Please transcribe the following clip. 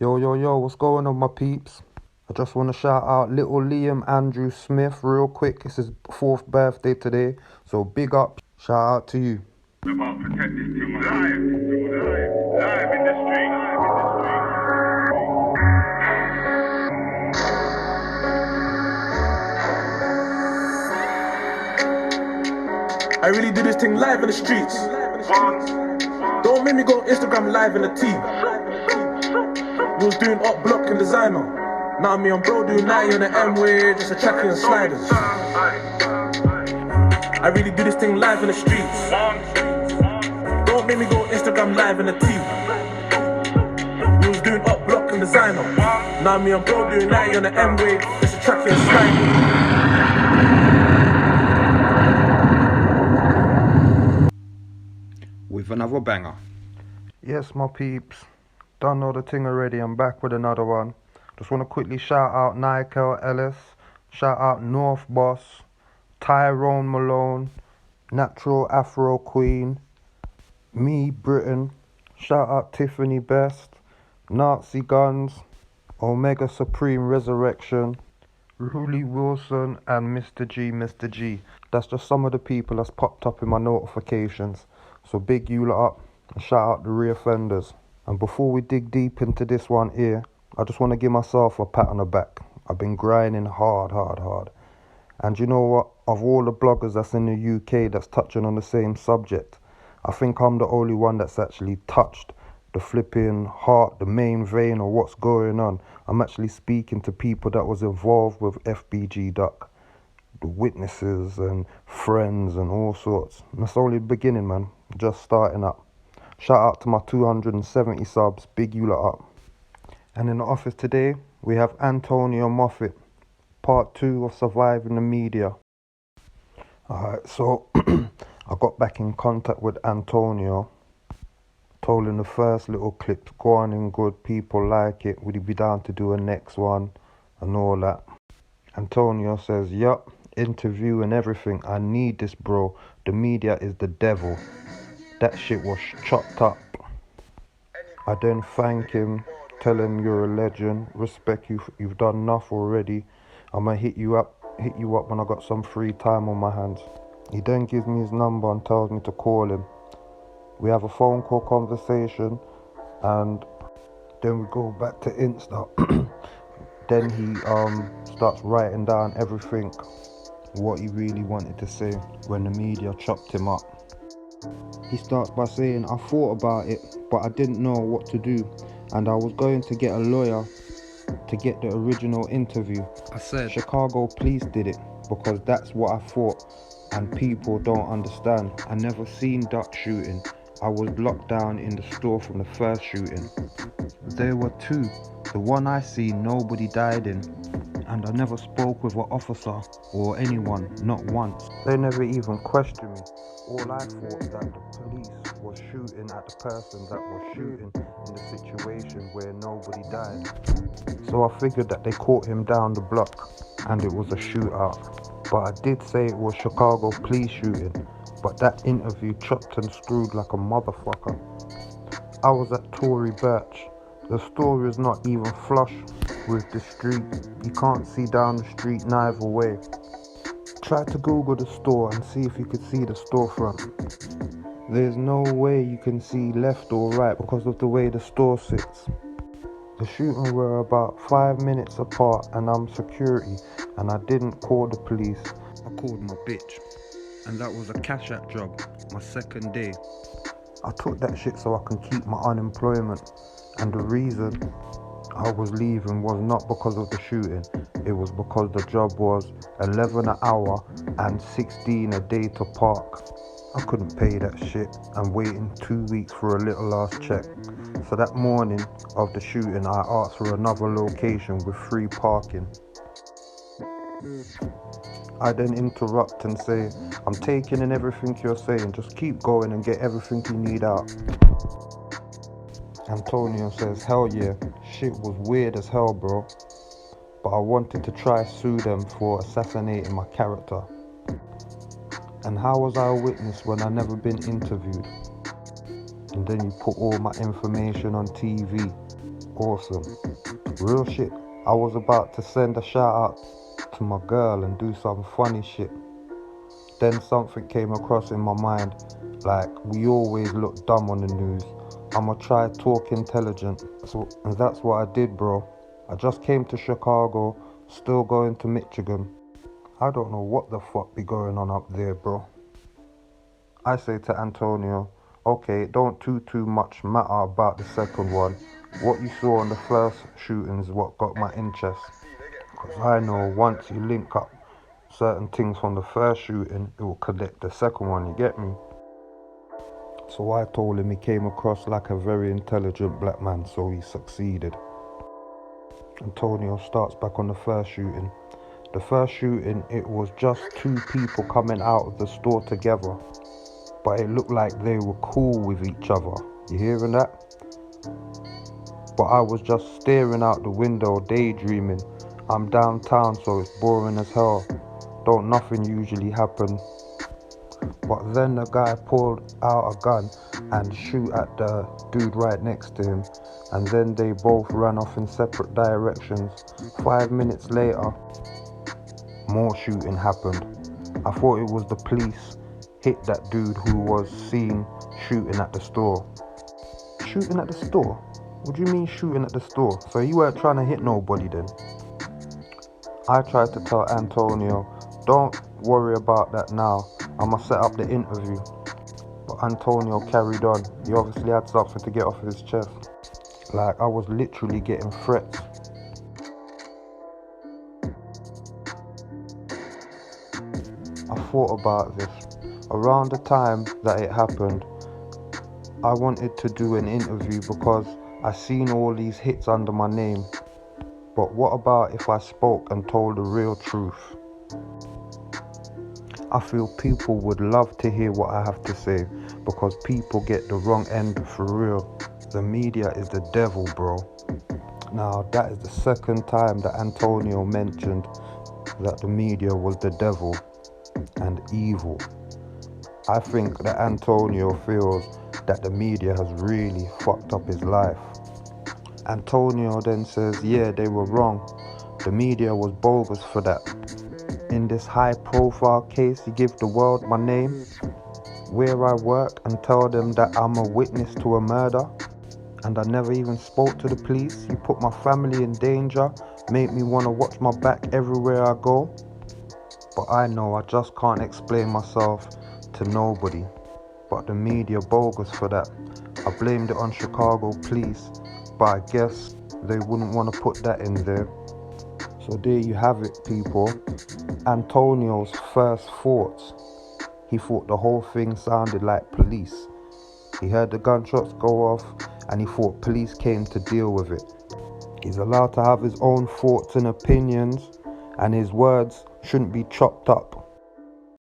Yo, what's going on, my peeps? I just want to shout out little Liam Andrew Smith real quick. It's his 4th birthday today, so big up, shout out to you. About protect this thing live in the street. I really do this thing live in the streets. Don't make me go Instagram live in the team. We was doing up block and designer. Now me and bro doing 90 on the M-way, just a track and sliders. I really do this thing live in the streets. Don't make me go Instagram live in the team. We was doing up block and designer. Now me and bro doing 90 on the M-way, just a track and sliders. With another banger. Yes, my peeps, done all the thing already. I'm back with another one. Just want to quickly shout out Nikel Ellis, shout out North Boss, Tyrone Malone, Natural Afro Queen, Me Britain, shout out Tiffany Best, Nazi Guns, Omega Supreme Resurrection, Ruli Wilson, and Mr. G. That's just some of the people that's popped up in my notifications. So big you lot up and shout out the reoffenders. And before we dig deep into this one here, I just want to give myself a pat on the back. I've been grinding hard. And you know what? Of all the bloggers that's in the UK that's touching on the same subject, I think I'm the only one that's actually touched the flipping heart, the main vein of what's going on. I'm actually speaking to people that was involved with FBG Duck, the witnesses and friends and all sorts. And that's only the beginning, man. Just starting up. Shout out to my 270 subs. Big you lot up. And in the office today, we have Antonio Moffet, part 2 of Surviving the Media. Alright, so I got back in contact with Antonio. Told him the first little clips, go on and good, people like it. Would he be down to do a next one and all that? Antonio says, yup, interview and everything. I need this, bro. The media is the devil. That shit was chopped up. I then thank him, tell him you're a legend, respect you, you've done enough already. I'ma hit you up when I got some free time on my hands. He then gives me his number and tells me to call him. We have a phone call conversation and then we go back to Insta. Then he starts writing down everything, what he really wanted to say when the media chopped him up. He starts by saying, I thought about it, but I didn't know what to do, and I was going to get a lawyer to get the original interview. I said, Chicago police did it, because that's what I thought, and people don't understand. I never seen duck shooting. I was locked down in the store from the first shooting. There were 2. The one I seen, nobody died in. And I never spoke with an officer or anyone, not once. They never even questioned me. All I thought that the police was shooting at the person that was shooting in the situation where nobody died. So I figured that they caught him down the block and it was a shootout. But I did say it was Chicago police shooting, but that interview chopped and screwed like a motherfucker. I was at Tory Birch. The store is not even flush with the street. You can't see down the street neither way. Try to Google the store and see if you could see the storefront. There's no way you can see left or right because of the way the store sits. The shooting were about 5 minutes apart and I'm security and I didn't call the police. I called my bitch. And that was a cash app job, my second day. I took that shit so I can keep my unemployment. And the reason I was leaving was not because of the shooting. It was because the job was 11 an hour and 16 a day to park. I couldn't pay that shit and waiting 2 weeks for a little last check. So that morning of the shooting, I asked for another location with free parking. I then interrupt and say, I'm taking in everything you're saying, just keep going and get everything you need out. Antonio says, hell yeah, shit was weird as hell, bro. But I wanted to try sue them for assassinating my character. And how was I a witness when I never been interviewed? And then you put all my information on TV. awesome. Real shit. I was about to send a shout out to my girl and do some funny shit. Then something came across in my mind, like we always look dumb on the news. I'ma try talk intelligent. And that's what I did, bro. I just came to Chicago, still going to Michigan. I don't know what the fuck be going on up there, bro. I say to Antonio, okay, don't too much matter about the second one. What you saw on the first shooting is what got my interest. Because I know once you link up certain things from the first shooting, it will connect the second one, you get me? So I told him he came across like a very intelligent black man, so he succeeded. Antonio starts back on the first shooting. The first shooting, it was just two people coming out of the store together, but it looked like they were cool with each other. You hearing that? But I was just staring out the window, daydreaming. I'm downtown, so it's boring as hell. Don't nothing usually happen. But then the guy pulled out a gun and shoot at the dude right next to him, and then they both ran off in separate directions. 5 minutes later, more shooting happened. I thought it was the police hit that dude who was seen shooting at the store. Shooting at the store? What do you mean shooting at the store? So you weren't trying to hit nobody then? I tried to tell Antonio, don't worry about that now. I'ma set up the interview. But Antonio carried on. He obviously had something to get off his chest. Like I was literally getting threats. I thought about this. Around the time that it happened, I wanted to do an interview because I seen all these hits under my name. But what about if I spoke and told the real truth? I feel people would love to hear what I have to say because people get the wrong end for real. The media is the devil, bro. Now that is the second time that Antonio mentioned that the media was the devil and evil. I think that Antonio feels that the media has really fucked up his life. Antonio then says, yeah, they were wrong. The media was bogus for that. In this high profile case, you give the world my name, where I work, and tell them that I'm a witness to a murder, and I never even spoke to the police. You put my family in danger, make me want to watch my back everywhere I go. But I know I just can't explain myself to nobody. But the media bogus for that. I blamed it on Chicago police, but I guess they wouldn't want to put that in there. So there you have it, people. Antonio's first thoughts. He thought the whole thing sounded like police. He heard the gunshots go off and he thought police came to deal with it. He's allowed to have his own thoughts and opinions, and his words shouldn't be chopped up.